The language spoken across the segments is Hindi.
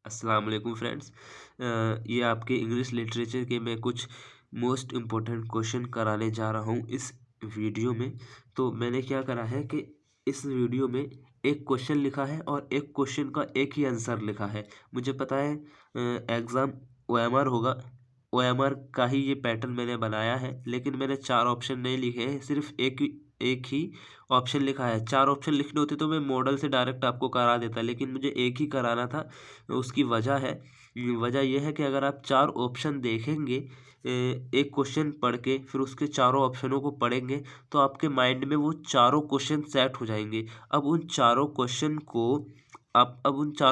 अस्सलाम वालेकुम फ्रेंड्स। ये आपके इंग्लिश लिटरेचर के मैं कुछ मोस्ट इम्पोर्टेंट क्वेश्चन कराने जा रहा हूँ इस वीडियो में। तो मैंने क्या करा है कि इस वीडियो में एक क्वेश्चन लिखा है और एक क्वेश्चन का एक ही आंसर लिखा है। मुझे पता है एग्ज़ाम ओएमआर होगा, ओएमआर का ही ये पैटर्न मैंने बनाया है, लेकिन मैंने 4 ऑप्शन नहीं लिखे हैं, सिर्फ एक ही ऑप्शन लिखा है। 4 ऑप्शन लिखने होते तो मैं मॉडल से डायरेक्ट आपको करा देता, लेकिन मुझे एक ही कराना था। उसकी वजह है, वजह ये है कि अगर आप 4 ऑप्शन देखेंगे, एक क्वेश्चन पढ़ के फिर उसके चारों ऑप्शनों को पढ़ेंगे, तो आपके माइंड में वो चारों क्वेश्चन सेट हो जाएंगे। अब उन चारों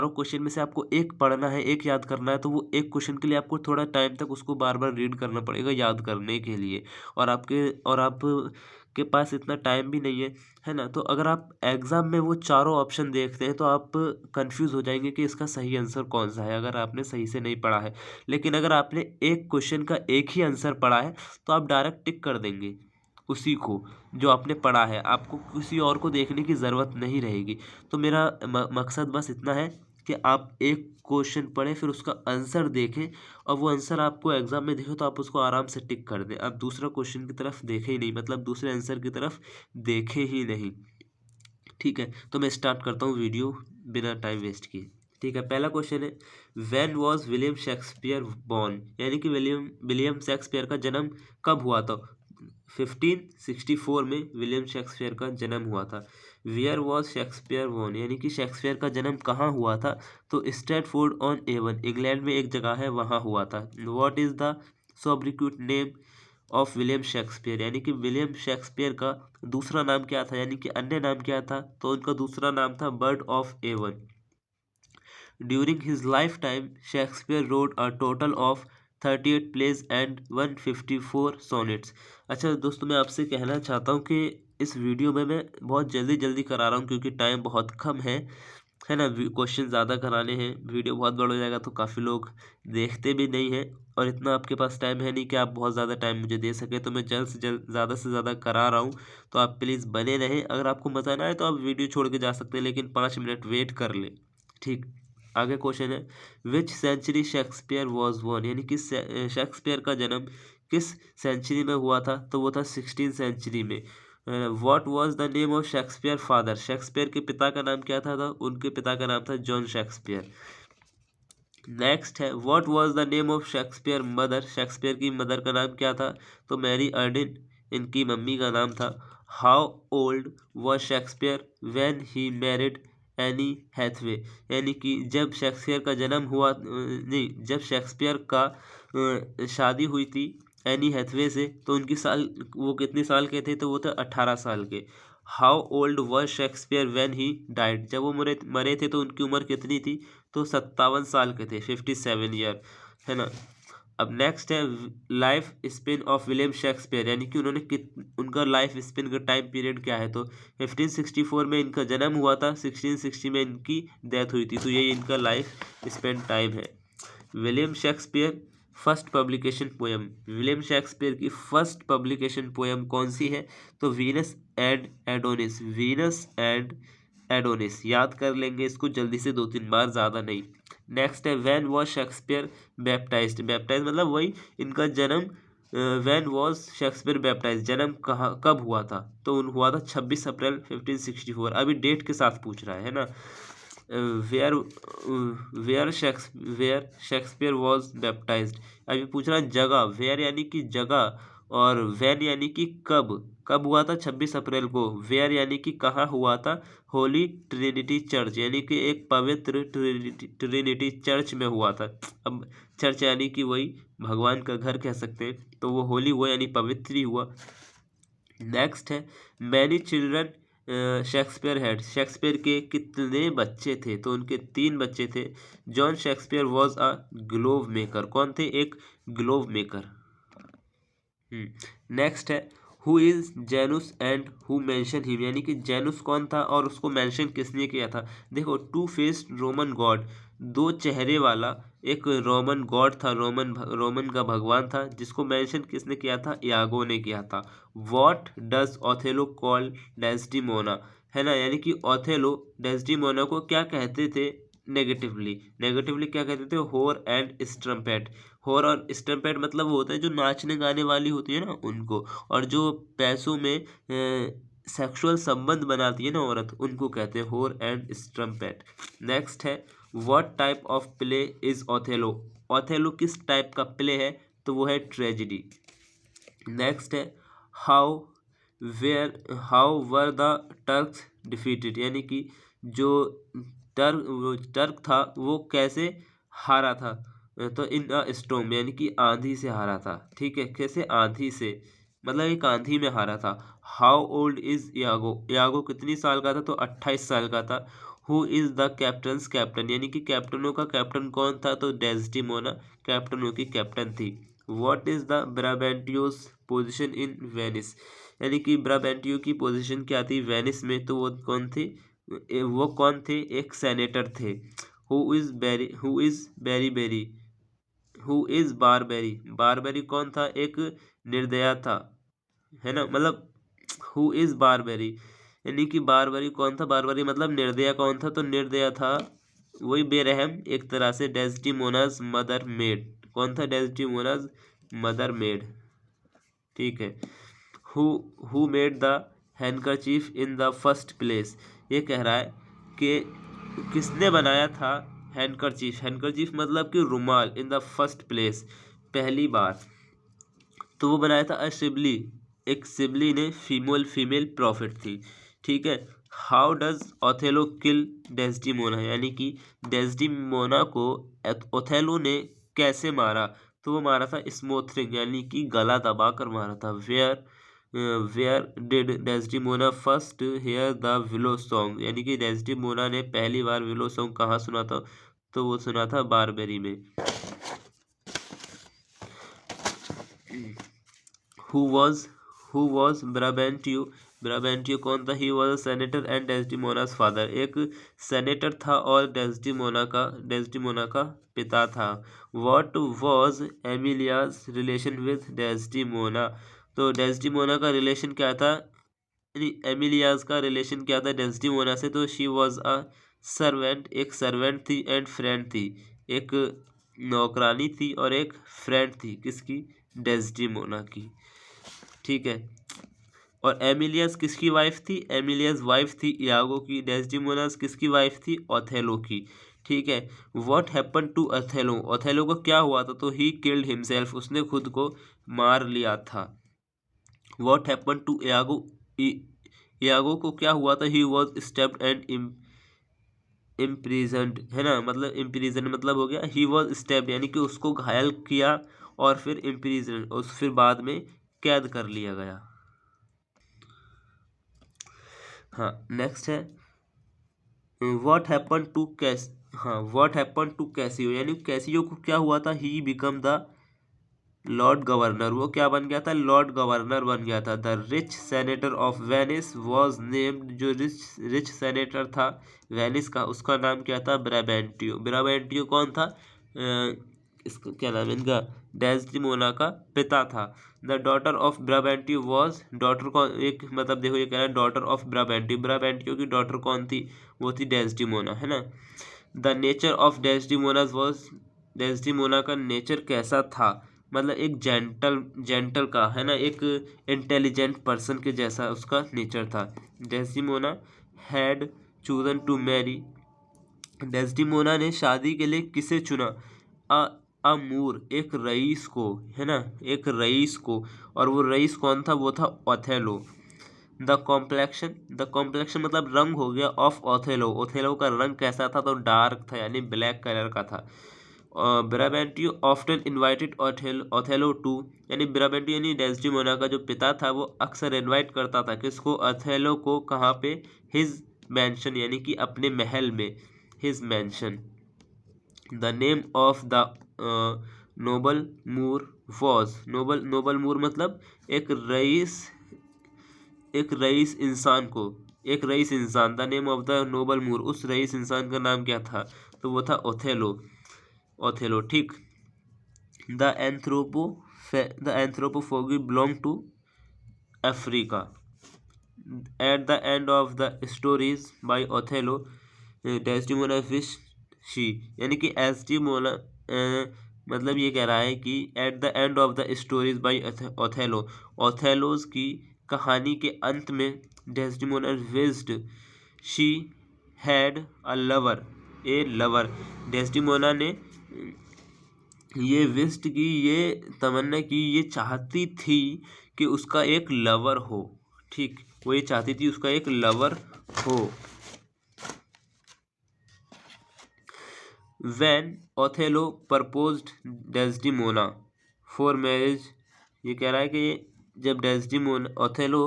क्वेश्चन में से आपको एक पढ़ना है, एक याद करना है, तो वो एक क्वेश्चन के लिए आपको थोड़ा टाइम तक उसको बार बार रीड करना पड़ेगा याद करने के लिए। और आप के पास इतना टाइम भी नहीं है ना? तो अगर आप एग्ज़ाम में वो चारों ऑप्शन देखते हैं तो आप कंफ्यूज हो जाएंगे कि इसका सही आंसर कौन सा है, अगर आपने सही से नहीं पढ़ा है। लेकिन अगर आपने एक क्वेश्चन का एक ही आंसर पढ़ा है तो आप डायरेक्ट टिक कर देंगे उसी को जो आपने पढ़ा है, आपको किसी और को देखने की ज़रूरत नहीं रहेगी। तो मेरा मकसद बस इतना है कि आप एक क्वेश्चन पढ़ें, फिर उसका आंसर देखें, और वो आंसर आपको एग्ज़ाम में दिखे तो आप उसको आराम से टिक कर दें। आप दूसरा क्वेश्चन की तरफ देखें ही नहीं, मतलब दूसरे आंसर की तरफ देखें ही नहीं। ठीक है, तो मैं स्टार्ट करता हूँ वीडियो बिना टाइम वेस्ट किए। ठीक है, पहला क्वेश्चन है, when was William Shakespeare born, यानी कि विलियम शेक्सपियर का जन्म कब हुआ था? 1564 में विलियम शेक्सपियर का जन्म हुआ था। वेयर वॉज शेक्सपियर बॉर्न, यानी कि शेक्सपियर का जन्म कहाँ हुआ था? तो स्ट्रैटफोर्ड ऑन एवन, इंग्लैंड में एक जगह है, वहाँ हुआ था। What is the sobriquet name of William Shakespeare, यानी कि विलियम शेक्सपियर का दूसरा नाम क्या था, यानी कि अन्य नाम क्या था? तो उनका दूसरा नाम था bard of Avon. During his lifetime Shakespeare wrote a total of 38 plays and 154 sonnets. अच्छा दोस्तों, मैं आपसे कहना चाहता हूँ कि इस वीडियो में मैं बहुत जल्दी जल्दी करा रहा हूँ क्योंकि टाइम बहुत कम है ना? क्वेश्चन ज़्यादा कराने हैं, वीडियो बहुत बड़ा हो जाएगा तो काफ़ी लोग देखते भी नहीं हैं, और इतना आपके पास टाइम है नहीं कि आप बहुत ज़्यादा टाइम मुझे दे सकें। तो मैं जल्द से ज़्यादा करा रहा हूँ, तो आप प्लीज़ बने रहें। अगर आपको मज़ा ना आए तो आप वीडियो छोड़ के जा सकते हैं, लेकिन 5 मिनट वेट कर लें। ठीक, आगे क्वेश्चन है, विच सेंचुरी शेक्सपियर वॉज बोर्न, यानी कि शेक्सपियर का जन्म किस सेंचुरी में हुआ था? तो वो था 16 सेंचुरी में। What was the name of Shakespeare father, Shakespeare के पिता का नाम क्या था? उनके पिता का नाम था जॉन शेक्सपियर। नेक्स्ट है, what was the name of Shakespeare mother, Shakespeare की मदर का नाम क्या था? तो मैरी अर्डिन इनकी मम्मी का नाम था। How old was Shakespeare when he married Anne Hathaway, यानी कि जब शेक्सपियर का जन्म हुआ, नहीं, जब शेक्सपियर का शादी हुई थी एनी हैथवे से, तो उनकी साल, वो कितने साल के थे? तो वो थे 18 साल के। How old was Shakespeare when he died, जब वो मरे मरे थे तो उनकी उम्र कितनी थी? तो 57 साल के थे, 57 ईयर, है ना? अब नेक्स्ट है, life span of William Shakespeare, यानी कि उनका लाइफ स्पेन का टाइम पीरियड क्या है? तो 1564 में इनका जन्म हुआ था, 1660 में इनकी डेथ हुई थी, तो ये इनका लाइफ स्पेन टाइम है। William Shakespeare first publication poem, William Shakespeare की फर्स्ट पब्लिकेशन पोएम कौन सी है? तो Venus and Adonis, Venus and Adonis, याद कर लेंगे इसको जल्दी से 2-3 बार, ज़्यादा नहीं। नेक्स्ट है, when was Shakespeare baptised, baptise मतलब वही इनका जन्म। व्हेन वॉज शेक्सपियर बैप्टाइज, जन्म कहाँ कब हुआ था? तो हुआ था 26 अप्रैल 1564। अभी डेट के साथ पूछ रहा है ना? Where where Shakespeare was baptised, अभी पूछ रहा है जगह, वेयर यानी कि जगह, और वैन यानी कि कब, कब हुआ था? 26 अप्रैल को। वेयर यानी कि कहाँ हुआ था? होली ट्रिनिटी चर्च, यानी कि एक पवित्र ट्रिनिटी चर्च में हुआ था। अब चर्च यानी कि वही भगवान का घर कह सकते हैं, तो वो होली हुआ यानी पवित्र ही हुआ। नेक्स्ट है, many children Shakespeare had, Shakespeare के कितने बच्चे थे? तो उनके 3 बच्चे थे। John Shakespeare was a glove maker, कौन थे? एक ग्लोव मेकर। नेक्स्ट है, who is Janus and who mention him, यानी कि जेनुस कौन था और उसको मेंशन किसने किया था? देखो, टू फेस्ड रोमन गॉड, 2 चेहरे वाला एक रोमन गॉड था, रोमन का भगवान था, जिसको मेंशन किसने किया था? यागो ने किया था। What does Othello call Desdemona, है ना? यानी कि ओथेलो डेस्टिमोना को क्या कहते थे? नेगेटिवली। नेगेटिवली क्या कहते थे, होर एंड स्ट्रम्पेट। होर और स्ट्रम्पेट मतलब वो होता है जो नाचने गाने वाली होती है ना उनको, और जो पैसों में सेक्सुअल संबंध बनाती है ना औरत, उनको कहते हैं होर एंड स्ट्रम्पेट। नेक्स्ट है, what type of play is Othello. Othello किस टाइप का प्ले है, तो वो है ट्रेजिडी। नेक्स्ट है, how how were the Turks defeated, यानी कि जो टर्क था वो कैसे हारा था, तो इन अ स्टॉर्म यानी कि आंधी से हारा था। ठीक है, कैसे, आंधी से, मतलब एक आंधी में हारा था। हाउ ओल्ड इज यागो, यागो कितनी साल का था, तो 28 साल का था। Who is the captains captain, यानी कि कैप्टनों का कैप्टन कौन था, तो डेस्टिमोना कैप्टनों की कैप्टन थी। What is the Brabantio's position in Venice, यानी कि ब्राबेंटियो की पोजीशन क्या थी वेनिस में, तो वो कौन थी, वो कौन थे, एक सेनेटर थे। Who is berry berry, who is Barbary, Barbary कौन था, एक निर्दया था, है ना, मतलब हु इज बारबेरी, यानी कि बारबरी कौन था, बारबरी मतलब निर्दया कौन था, तो निर्दया था वही बेरहम एक तरह से, डेस्टिमोनाज मदर मेड, कौन था, डेस्टिमोनाज मदर मेड। ठीक है, who who made the handkerchief in the first place, ये कह रहा है कि किसने बनाया था हैंडकरचीफ, हैंडकरचीफ मतलब कि रुमाल, इन द फर्स्ट प्लेस, पहली बार, तो वो बनाया था अशिबली, एक सिबली ने, फीमेल फीमेल प्रॉफिट थी। ठीक है, how does Othello kill Desdemona, यानी कि डेस्डिमोना को ओथेलो ने कैसे मारा, तो वो मारा था स्मोथरिंग, यानी कि गला दबा कर मारा था। Where did Desdemona first hear the willow song, यानी कि डेस्डिमोना ने पहली बार विलो सॉन्ग कहाँ सुना था, तो वो सुना था बारबेरी में। हु वॉज ब्राबेंटियो, ब्राबेंटियो कौन था, he was senator and Desdemona's father, एक सेनेटर था और डेस्डिमोना का पिता था। What was Emilia's relation with Desdemona, तो डेस्डिमोना का रिलेशन क्या था, यानी एमिलियाज का रिलेशन क्या था डेस्डिमोना से, तो शी वॉज अ सर्वेंट, एक सर्वेंट थी, एंड फ्रेंड थी, एक नौकरानी थी और एक फ्रेंड थी, किसकी, डेस्डिमोना की। ठीक है, और एमिलियस किसकी वाइफ थी, एमिलियस वाइफ थी यागो की। डेस्डिमोनास किसकी वाइफ थी, ओथेलो की। ठीक है, what happen to Othello, Othello को क्या हुआ था, तो ही किल्ड हिमसेल्फ, उसने खुद को मार लिया था। व्हाट हैपन टू यागो, यागो को क्या हुआ था, he was stepped and imprisoned, है ना, मतलब इम्प्रिजन मतलब हो गया, ही वॉज स्टेप्ड यानी कि उसको घायल किया, और फिर इम्प्रिजन, और फिर बाद में कैद कर लिया गया। हाँ, नेक्स्ट है, व्हाट हैपन टू कैस, हाँ, व्हाट हैपन टू कैसियो, यानी कैसियो को क्या हुआ था, he become the lord governor, वो क्या बन गया था, लॉर्ड गवर्नर बन गया था। The rich senator of Venice was named, जो रिच रिच सेनेटर था वेनिस का, उसका नाम क्या था, ब्राबेंटियो। ब्राबेंटियो कौन था, इसका क्या नाम है इनका, डेस्डिमोना का पिता था। The daughter of Brabantio was, daughter कौन, एक मतलब देखो ये कह रहा है डॉटर ऑफ ब्राबेंटियो, ब्राबेंटियो की डॉटर कौन थी, वो थी डेस्डिमोना, है ना। The nature of Desdemona was, Desdemona का नेचर कैसा था, मतलब एक जेंटल का, है ना, एक इंटेलिजेंट पर्सन के जैसा उसका नेचर था। Desdemona had chosen to marry, Desdemona ने शादी के लिए किसे चुना, अ अमूर, एक रईस को, है ना, एक रईस को, और वो रईस कौन था, वो था ओथेलो। द कॉम्प्लेक्शन मतलब रंग हो गया, ऑफ ओथेलो, ओथेलो का रंग कैसा था, तो डार्क था, यानी ब्लैक कलर का था। ब्राबेंटियो ऑफ्टन इनवाइटेड ओथेलो टू, यानी ब्राबेंटियो यानी डेस्डिमोना का जो पिता था वो अक्सर इनवाइट करता था किसको, ओथेलो को, कहाँ पे, हिज मैंशन, यानी कि अपने महल में, his mansion. The name of the noble Moor was, noble Moor मतलब एक रईस, एक रईस इंसान को, एक रईस इंसान, the name of the noble Moor, उस रईस इंसान का नाम क्या था, तो वो था ओथेलो, ओथेलो। ठीक, the anthropo the anthropophagi belong to Africa. At the end of the stories by Othello, Desdemona wish she, यानी कि एस्टिमोना मतलब ये कह रहा है कि at the end of the stories by Othello, Othello's की कहानी के अंत में Desdemona wished she had a lover, a lover, Desdemona ने ये विस्ट की, ये तमन्ना की, ये चाहती थी कि उसका एक लवर हो। ठीक, वो ये चाहती थी उसका एक लवर हो। When Othello proposed Desdemona for marriage, ये कह रहा है कि जब डेस्डिमोना, ओथेलो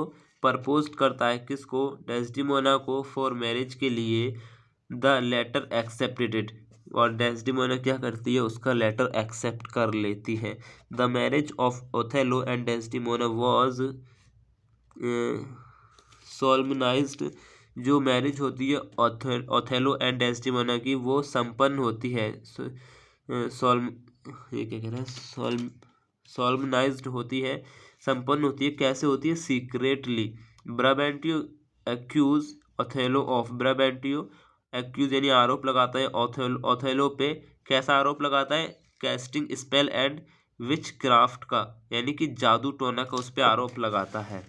प्रपोज करता है किसको, डेस्डिमोना को, फॉर मैरिज के लिए, द लेटर एक्सेप्टेड इट, और डेस्डिमोना क्या करती है, उसका लेटर एक्सेप्ट कर लेती है। The marriage of Othello and Desdemona was solemnized, जो मैरिज होती है ओथेलो एंड डेस्टिमोना की, वो संपन्न होती है, सोल्म ये क्या कह रहा है, सोलमनाइज्ड होती है, संपन्न होती है। कैसे होती है, secretly. Brabantio accuse Othello of, Brabantio accuse यानी आरोप लगाता है ओथेलो पे। कैसा आरोप लगाता है, casting spell and which craft का, यानी कि जादू टोना का उस पर आरोप लगाता है।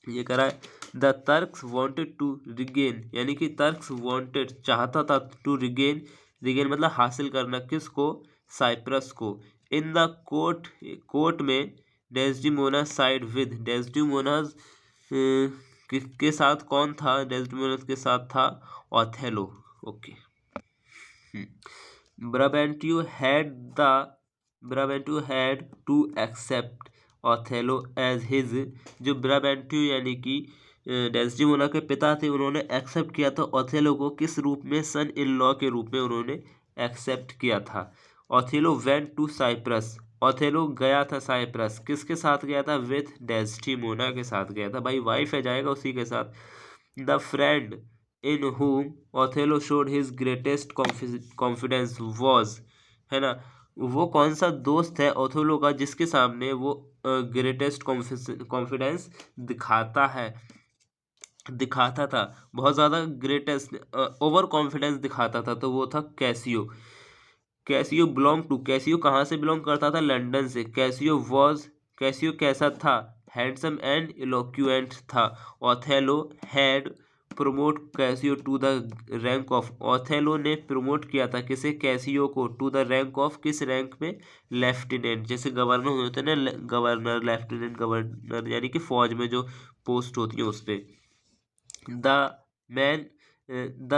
ये करा है द तर्क्स वांटेड टू रिगेन, यानी कि तर्क्स वांटेड चाहता था, टू रिगेन, रिगेन मतलब हासिल करना, किसको, साइप्रस को। इन द कोर्ट, कोर्ट में डेस्डिमोना साइड विद, डेस्डिमोना के साथ कौन था, डेस्डिमोना के साथ था Othello. Okay. Brabantio had the, Brabantio had to accept Othello as his, जो ब्राबेंटियो यानी कि डेस्डिमोना के पिता थे, उन्होंने एक्सेप्ट किया था ओथेलो को, किस रूप में, सन इन लॉ के रूप में उन्होंने एक्सेप्ट किया था। Othello went to Cyprus, Othello गया था साइप्रस, किसके साथ गया था, विथ डेस्टिमोना के साथ गया था, भाई वाइफ है, जाएगा उसी के साथ। The friend in whom Othello showed his greatest confidence was, है ना, वो कौन सा दोस्त है ओथेलो का जिसके सामने वो ग्रेटेस्ट कॉन्फिडेंस दिखाता था, बहुत ज़्यादा ग्रेटेस्ट ओवर कॉन्फिडेंस दिखाता था, तो वो था Cassio. Cassio belong to, Cassio कहाँ से बिलोंग करता था, लंदन से। कैसियो वॉज, कैसियो कैसा था, हैंडसम एंड इलोक्वेंट था। Othello had promote Cassio to the rank of, Othello ने प्रमोट किया था किसे, कैसियो को, टू द रैंक ऑफ, किस रैंक में, लेफ्टिनेंट, जैसे गवर्नर होते हैं ना, गवर्नर, लेफ्टिनेंट गवर्नर, यानी कि फौज में जो पोस्ट होती है उस पर। The man the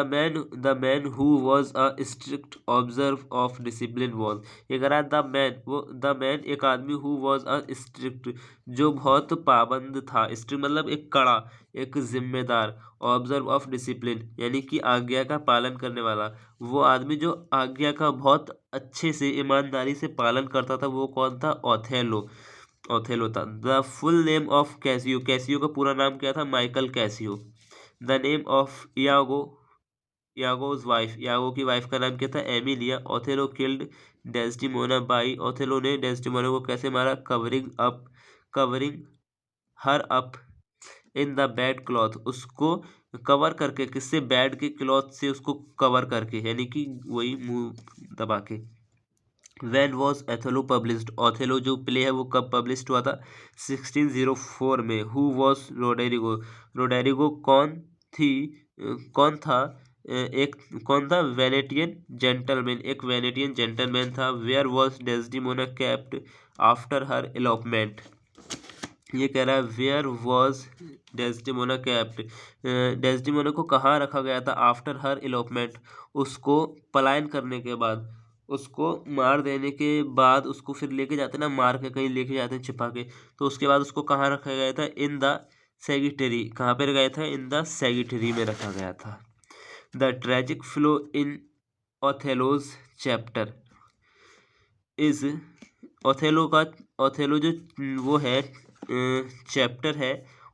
man who was a strict observe of discipline was, ये कह रहा है द मैन, वो द मैन एक आदमी, हु वॉज अ स्ट्रिक्ट जो बहुत पाबंद था, स्ट्रिक्ट मतलब एक कड़ा, एक जिम्मेदार, ऑब्जर्व ऑफ डिसिप्लिन यानी कि आज्ञा का पालन करने वाला, वो आदमी जो आज्ञा का बहुत अच्छे से, ईमानदारी से पालन करता था, वो कौन था, ओथेलो, ओथेलो था। The full name of Cassio, Cassio का पूरा नाम क्या था, Michael Cassio. The name of Iago, Iago's wife, Iago की वाइफ का नाम क्या था, Emilia. Othello killed Desdemona by, Othello ने डेस्टिमोना को कैसे मारा, covering up, covering her up in the bed cloth, उसको कवर करके, किससे, बेड के क्लॉथ से उसको कवर करके, यानी कि वही मुंह दबा के। वैन वॉज एथेलो पब्लिश्ड, ओथेलो जो प्ले है वो कब पब्लिश्ड हुआ था, 1604 में। हु वॉज रोडेरिगो, रोडेरिगो कौन थी, कौन था, एक कौन था, वेनेटियन जेंटलमैन, एक वेनेटियन जेंटलमैन था। Where was Desdemona kept after her elopement, ये कह रहा है where was Desdemona kept, Desdemona को कहाँ रखा गया था, आफ्टर हर एलोपमेंट, उसको पलायन करने के बाद, उसको मार देने के बाद, उसको फिर लेके जाते ना, मार के कहीं लेके जाते हैं छिपा के, तो उसके बाद उसको कहाँ रखा गया था, इन द सेगिटरी, कहाँ पर गया था, इन द सेगिटरी में रखा गया था। The tragic flow in Othello's chapter is, Othello का, ओथेलो जो वो है चैप्टर है,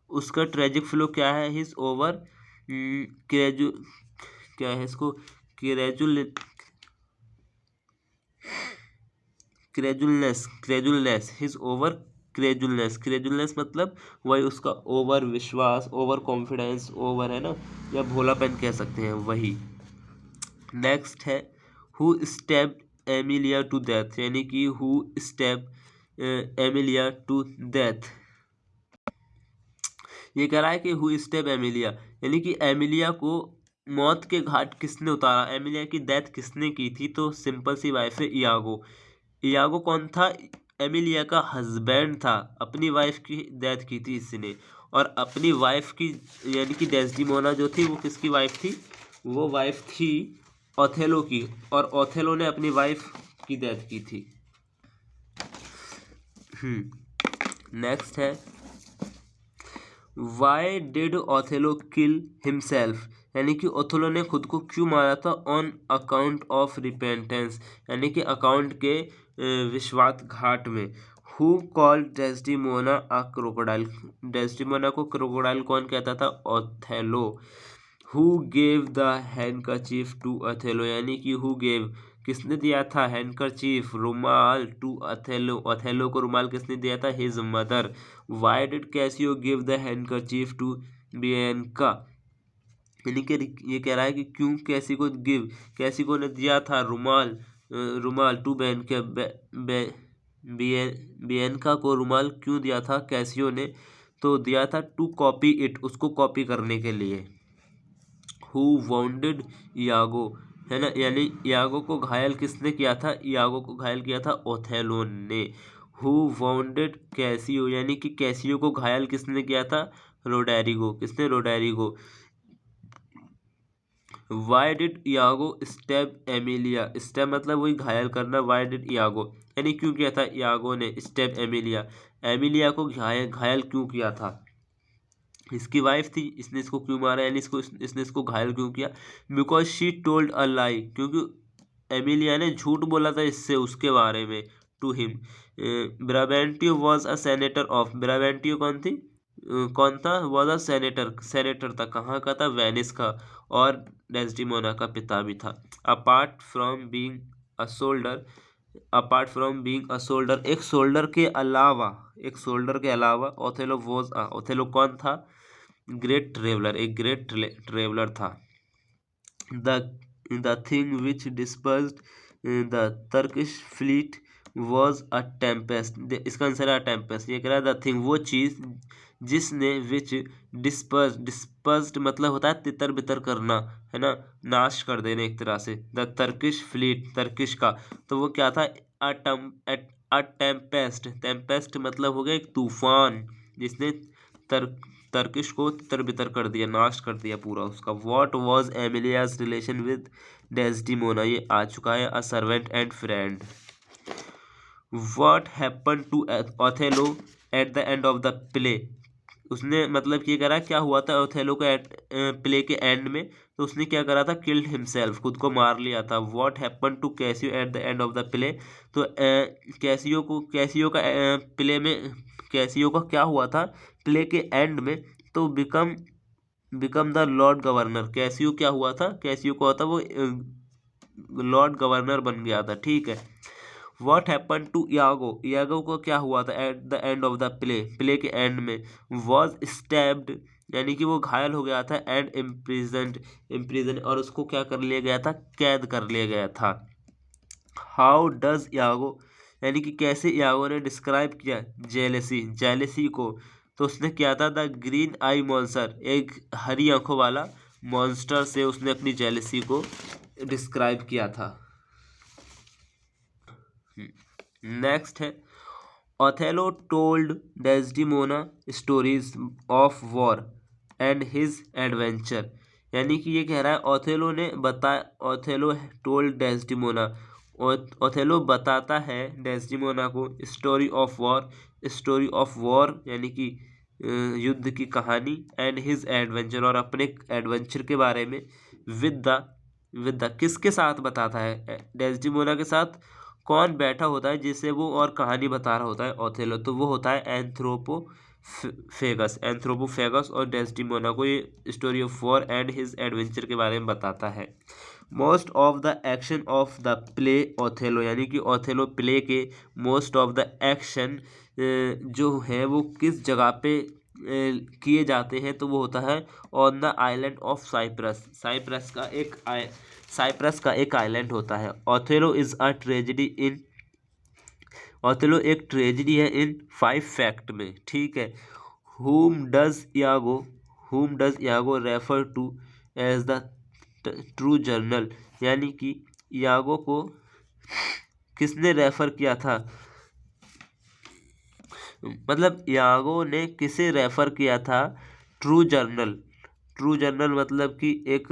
उसका ट्रेजिक फ्लो क्या है, हिज ओवर क्रेजु, क्या है इसको, क्रेजुल, क्रेजुलनेस हिज ओवर क्रेजुलनेस, क्रेजुलनेस मतलब वही उसका ओवर विश्वास, ओवर कॉन्फिडेंस, ओवर है ना, या भोलापन कह सकते हैं वही। नेक्स्ट है who stabbed Emilia to death, यानी कि who stabbed Emilia to death. ये कह रहा है कि हु स्टेप एमिलिया, यानी कि एमिलिया को मौत के घाट किसने उतारा, एमिलिया की डेथ किसने की थी। तो सिंपल सी वाइफ है इयागो। इयागो कौन था, एमिलिया का हस्बैंड था। अपनी वाइफ की डेथ की थी इसने, और अपनी वाइफ की यानी कि डेस्डिमोना जो थी वो किसकी वाइफ थी, वो वाइफ थी ओथेलो की, और ओथेलो ने अपनी वाइफ की डेथ की थी। नेक्स्ट है why did Othello kill himself, यानी कि ओथेलो ने खुद को क्यों मारा था। ऑन अकाउंट ऑफ रिपेंटेंस, यानी कि अकाउंट के विश्वासघात में। Who called Desdemona a crocodile, Desdemona को क्रोकोडाइल कौन कहता था, Othello. Who gave the handkerchief to Othello, यानी कि हु गेव किसने दिया था, हैंडकरचीफ रुमाल, टू ओथेलो, ओथेलो को रुमाल किसने दिया था, his mother. Why did Cassio give the handkerchief to Bianca, यानी कि ये कह रहा है कि क्यों कैसी को गिव, कैसी को ने दिया था रुमाल, रुमाल टू बियंका को रुमाल क्यों दिया था कैसियो ने, तो दिया था टू कॉपी इट, उसको कॉपी करने के लिए। हु वाउंडेड इयागो, है ना, यानी इयागो को घायल किसने किया था, इयागो को घायल किया था ओथेलो ने। हु वाउंडेड कैसियो, यानी कि कैसियो को घायल किसने किया था, रोडेरिगो, किसने, Roderigo. Why did Iago step Emilia, step मतलब वही घायल करना, वाई डिड इयागो यानी क्यों किया था इयागो ने स्टेप एमिलिया, एमिलिया को घायल क्यों किया था। इसकी वाइफ थी, इसने इसको क्यों मारा, यानी इसने इसको घायल क्यों किया। बिकॉज शी टोल्ड अ लाई, क्योंकि एमिलिया ने झूठ बोला था इससे, उसके बारे में, to him. Brabantio was a senator of, Brabantio कौन थी, कौन था, वॉज अ सेनेटर, सेनेटर था, कहाँ का था, वेनिस का, और डेस्डिमोना का पिता भी था। Apart from being a soldier, apart from being a soldier, एक सोल्डर के अलावा, एक सोल्डर के अलावा ओथेलो वॉज अ, ओथेलो कौन था, ग्रेट ट्रेवलर, एक ग्रेट ट्रेवलर था। The thing which dispersed the Turkish fleet was a Tempest, इसका आंसर है टेम्पेस्ट। ये कह रहा है द थिंग, वो चीज़ जिसने, विच डिस्पर्स्ड मतलब होता है तितर बितर करना, है ना, नाश कर देने एक तरह से। द टर्किश फ्लीट, टर्किश का, तो वो क्या था, अ टेम्पेस्ट, टेम्पेस्ट मतलब हो गया एक तूफान, जिसने टर्किश को तितर बितर कर दिया, नाश कर दिया पूरा उसका। What was Emilia's relation with Desdemona, ये आ चुका है, a servant and friend. What happen to Othello at the end of the play, उसने मतलब ये करा क्या हुआ था ओथेलो को प्ले के एंड में, तो उसने क्या करा था, किल्ड हिमसेल्फ, खुद को मार लिया था। What happen to Cassio at the end of the play, तो कैसियो को, कैसियो का प्ले में, कैसियो का क्या हुआ था प्ले के एंड में, तो become the lord governor, Cassio क्या हुआ था, कैसियो को होता वो लॉर्ड गवर्नर बन गया था, ठीक है। What happen to Iago, Iago को क्या हुआ था at the end of the play, play के एंड में। वॉज स्टैब्ड, यानी कि वो घायल हो गया था, एंड इम्प्रिजन, और उसको क्या कर लिया गया था, कैद कर लिया गया था। हाउ डज इयागो, यानी कि कैसे इयागो ने डिस्क्राइब किया जेलेसी, जेलेसी को, तो उसने किया था द ग्रीन आई मॉन्स्टर, एक हरी आंखों वाला मॉन्स्टर से उसने अपनी जेलेसी को डिस्क्राइब किया था। नेक्स्ट है Othello told Desdemona stories of war and his adventure, यानी कि ये कह रहा है ओथेलो ने बताया, ओथेलो टोल्ड डेस्डिमोना, ओथेलो बताता है डेस्डिमोना को story of war, story of war यानी कि युद्ध की कहानी, एंड हिज एडवेंचर, और अपने एडवेंचर के बारे में, विद द किसके साथ बताता है, डेस्डिमोना के साथ कौन बैठा होता है जिसे वो और कहानी बता रहा होता है ओथेलो, तो वो होता है एंथ्रोपोफेगस, एंथ्रोपोफेगस, और डेस्डिमोना को ये story of war and his adventure के बारे में बताता है। Most of the action of the play Othello, यानी कि ओथेलो प्ले के मोस्ट ऑफ द एक्शन जो है वो किस जगह पे किए जाते हैं, तो वो होता है on the island of Cyprus, Cyprus का एक साइप्रस का एक आइलैंड होता है। Othello is a tragedy in Othello एक ट्रेजेडी है इन 5 फैक्ट में, ठीक है। whom does Iago refer to as the true general, यानी कि यागो को किसने रेफर किया था, मतलब यागो ने किसे रेफर किया था ट्रू जर्नल मतलब कि एक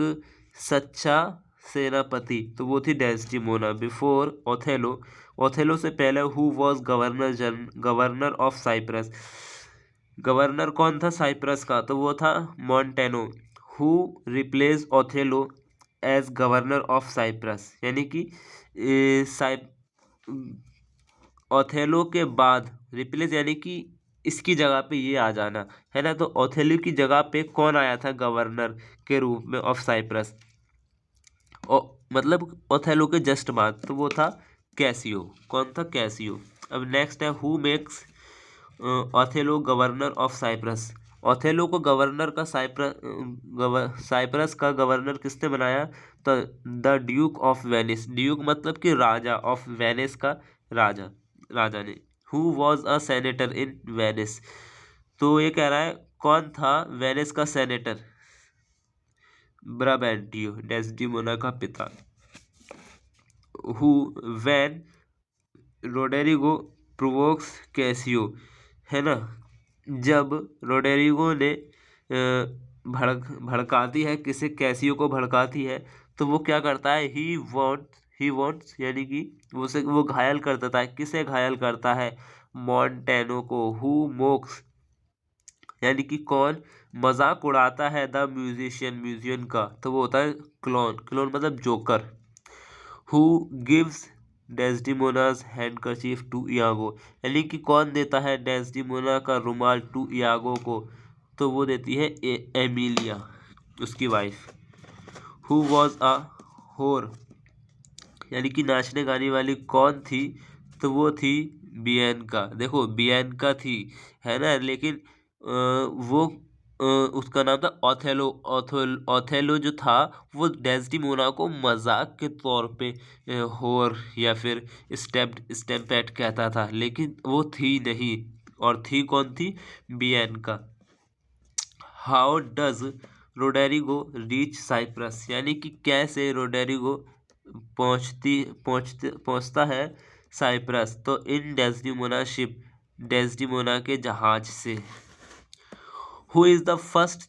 सच्चा सेनापति, तो वो थी डेस्टिमोना। बिफोर ओथेलो से पहले who was governor of Cyprus, governor कौन था साइप्रस का, तो वो था Montano. Who replace Othello as governor of Cyprus, यानी कि ओथेलो के बाद रिप्लेस यानी कि इसकी जगह पे ये आ जाना है ना। तो ओथेलो की जगह पे कौन आया था गवर्नर के रूप में ऑफ साइप्रस, मतलब ओथेलो के जस्ट बाद, तो वो था कैसियो। कौन था, कैसियो। अब नेक्स्ट है who makes Othello governor of Cyprus, Othello को गवर्नर का साइप्रस का गवर्नर किसने बनाया, तो the duke of Venice, duke मतलब कि राजा, ऑफ वेनिस का राजा ने। Who was a senator in Venice, तो ये कह रहा है कौन था वेनिस का सेनेटर, ब्राबैंटियो, डेस्डिमोना का पिता। हु वैन रोडेरिगो प्रोवोक्स कैसियो, है ना, जब रोडेरिगो ने भड़काती है किसे, कैसियो को भड़काती है, तो वो क्या करता है, ही वॉन्ट्स यानी कि वो घायल कर देता है, किसे घायल करता है, मॉन्टेनो को। हु मोक्स यानी कि कौन मजाक उड़ाता है द म्यूजिशियन का, तो वो होता है क्लोन मतलब जोकर। Who gives Desdemona's handkerchief to Iago, यानी कि कौन देता है डेस्डिमोना का रुमाल टू इयागो को, तो वो देती है एमिलिया, उसकी वाइफ। हु वॉज अ होर, यानी कि नाचने गाने वाली कौन थी, तो वो थी बियनका। देखो बियनका थी, है ना, लेकिन वो उसका नाम था ओथेलो जो था वो डेस्डिमोना को मजाक के तौर पे होर या फिर स्टेम्पेट कहता था, लेकिन वो थी नहीं, और थी कौन थी, बियनका। हाउ डज रोडेरिगो रीच साइप्रस, यानी कि कैसे रोडेरिगो पहुंचता है साइप्रस, तो इन डेस्डिमोना शिप, डेस्डिमोना के जहाज से। Who is the first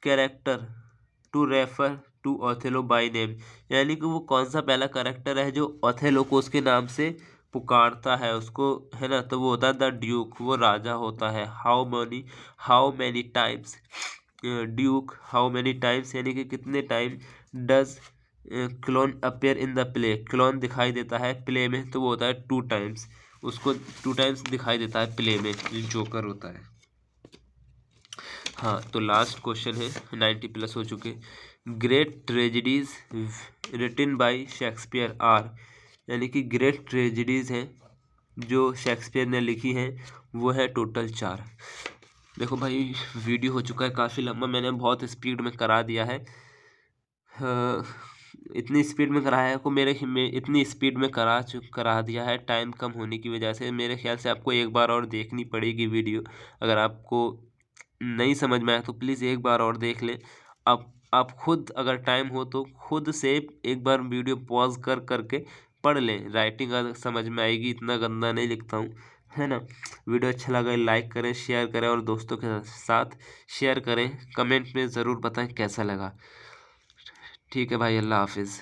character to refer to Othello by name, यानी कि वो कौन सा पहला कैरेक्टर है जो ओथेलो को उसके नाम से पुकारता है उसको, है ना, तो वो होता है द ड्यूक, वो राजा होता है। How many times Duke, how many times यानी कि कितने time, does clone appear in the play, clone दिखाई देता है प्ले में, तो वो होता है 2 टाइम्स, उसको 2 टाइम्स दिखाई देता है प्ले में, जो जोकर होता है। हाँ, तो लास्ट क्वेश्चन है, 90+ हो चुके। Great tragedies written by Shakespeare are, यानी कि ग्रेट ट्रेजिडीज हैं जो शेक्सपियर ने लिखी हैं, वो है टोटल 4। देखो भाई वीडियो हो चुका है काफ़ी लंबा, मैंने बहुत स्पीड में करा दिया है, इतनी स्पीड में कराया है को में इतनी स्पीड में करा दिया है, टाइम कम होने की वजह से। मेरे ख्याल से आपको एक बार और देखनी पड़ेगी वीडियो, अगर आपको नहीं समझ में आया तो प्लीज़ एक बार और देख लें। आप खुद अगर टाइम हो तो खुद से एक बार वीडियो पॉज करके पढ़ लें, राइटिंग अगर समझ में आएगी, इतना गंदा नहीं लिखता हूँ, है ना। वीडियो अच्छा लगा लाइक करें, शेयर करें और दोस्तों के साथ शेयर करें, कमेंट में ज़रूर बताएं कैसा लगा। ठीक है भाई, अल्लाह हाफिज़।